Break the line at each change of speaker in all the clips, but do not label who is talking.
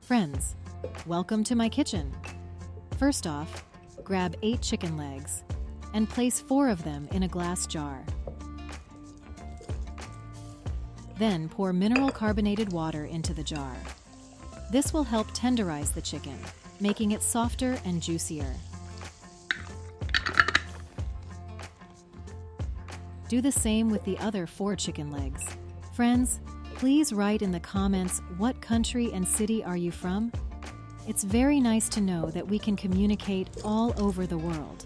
Friends, welcome to my kitchen. First off, grab 8 chicken legs and place 4 of them in a glass jar. Then pour mineral carbonated water into the jar. This will help tenderize the chicken, making it softer and juicier. Do the same with the other 4 chicken legs. Friends, please write in the comments what country and city are you from? It's very nice to know that we can communicate all over the world.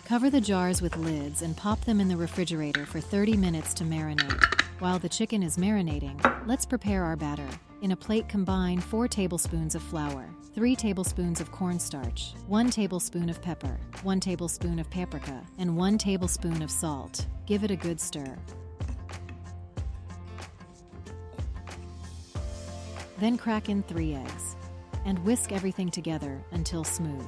Cover the jars with lids and pop them in the refrigerator for 30 minutes to marinate. While the chicken is marinating, let's prepare our batter. In a plate, combine 4 tablespoons of flour, 3 tablespoons of cornstarch, 1 tablespoon of pepper, 1 tablespoon of paprika, and 1 tablespoon of salt. Give it a good stir. Then crack in 3 eggs and whisk everything together until smooth.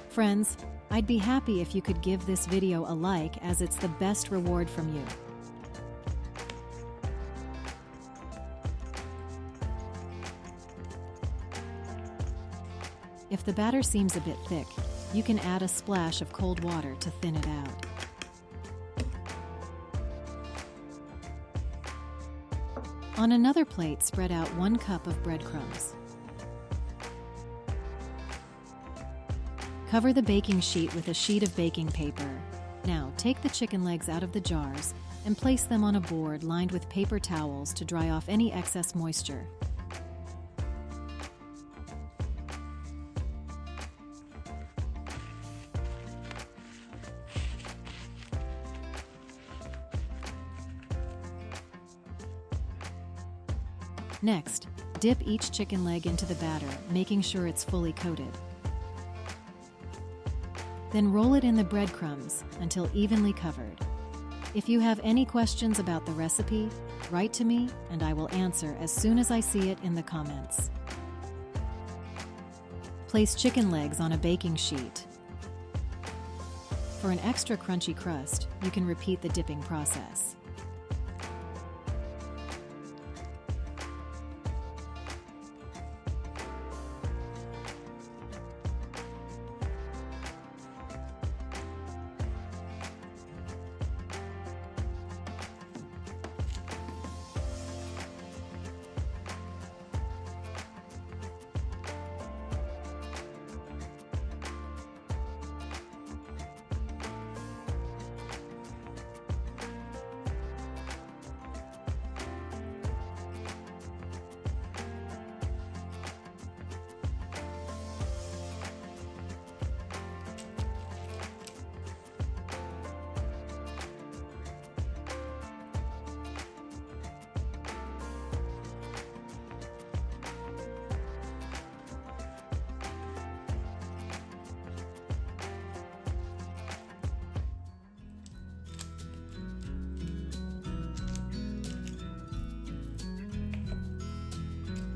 Friends, I'd be happy if you could give this video a like, as it's the best reward from you. If the batter seems a bit thick, you can add a splash of cold water to thin it out. On another plate, spread out 1 cup of breadcrumbs. Cover the baking sheet with a sheet of baking paper. Now, take the chicken legs out of the jars and place them on a board lined with paper towels to dry off any excess moisture. Next, dip each chicken leg into the batter, making sure it's fully coated. Then roll it in the breadcrumbs until evenly covered. If you have any questions about the recipe, write to me and I will answer as soon as I see it in the comments. Place chicken legs on a baking sheet. For an extra crunchy crust, you can repeat the dipping process.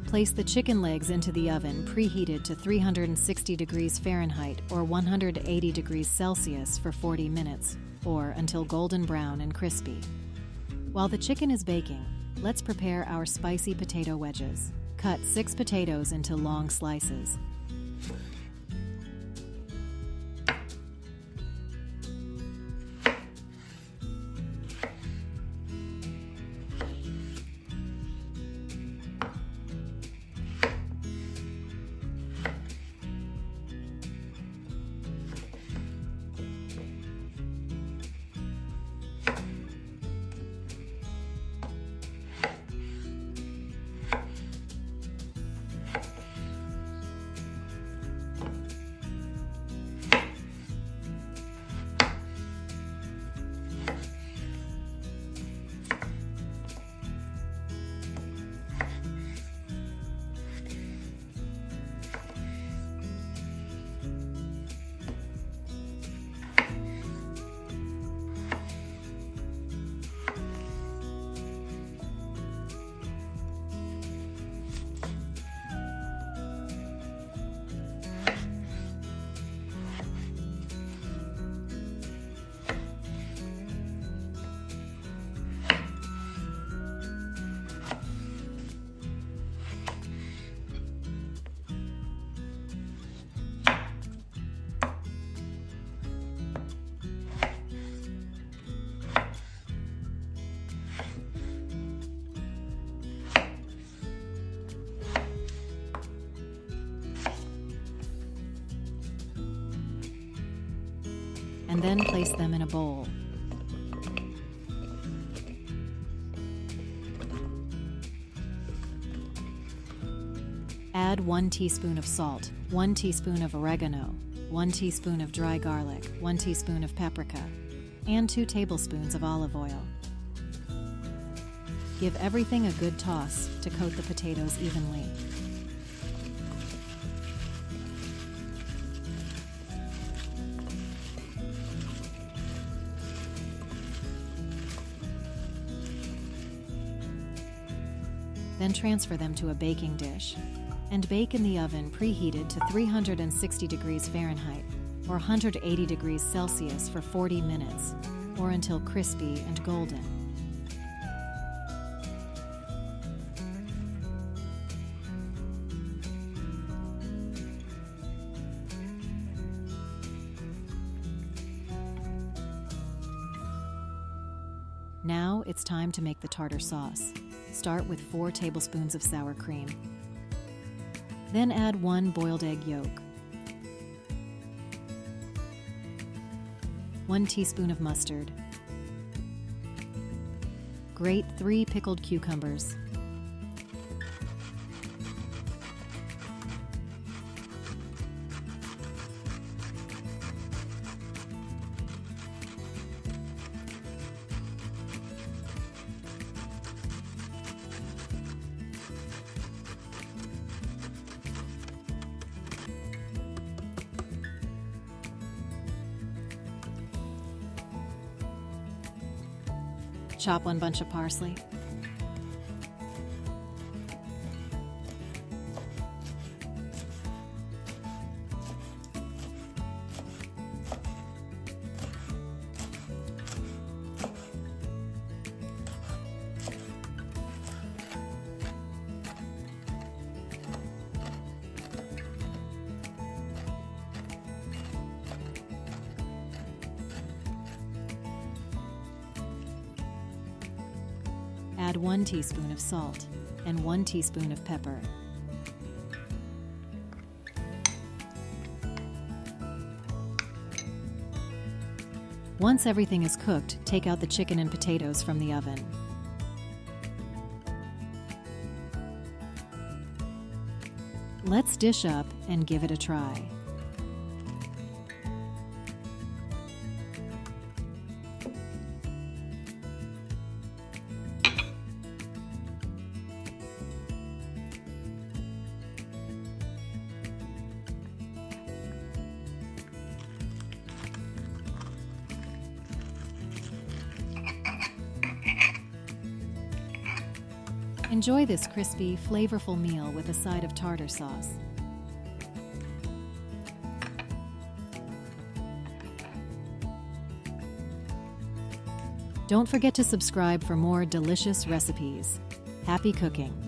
Place the chicken legs into the oven preheated to 360 degrees Fahrenheit or 180 degrees Celsius for 40 minutes, or until golden brown and crispy. While the chicken is baking, let's prepare our spicy potato wedges. Cut 6 potatoes into long slices. and then place them in a bowl. Add 1 teaspoon of salt, 1 teaspoon of oregano, 1 teaspoon of dry garlic, 1 teaspoon of paprika, and 2 tablespoons of olive oil. Give everything a good toss to coat the potatoes evenly. Then transfer them to a baking dish and bake in the oven preheated to 360 degrees Fahrenheit or 180 degrees Celsius for 40 minutes, or until crispy and golden. Now it's time to make the tartar sauce. Start with 4 tablespoons of sour cream. Then add 1 boiled egg yolk, 1 teaspoon of mustard, grate 3 pickled cucumbers, chop 1 bunch of parsley, add 1 teaspoon of salt and 1 teaspoon of pepper. Once everything is cooked, take out the chicken and potatoes from the oven. Let's dish up and give it a try. Enjoy this crispy, flavorful meal with a side of tartar sauce. Don't forget to subscribe for more delicious recipes. Happy cooking!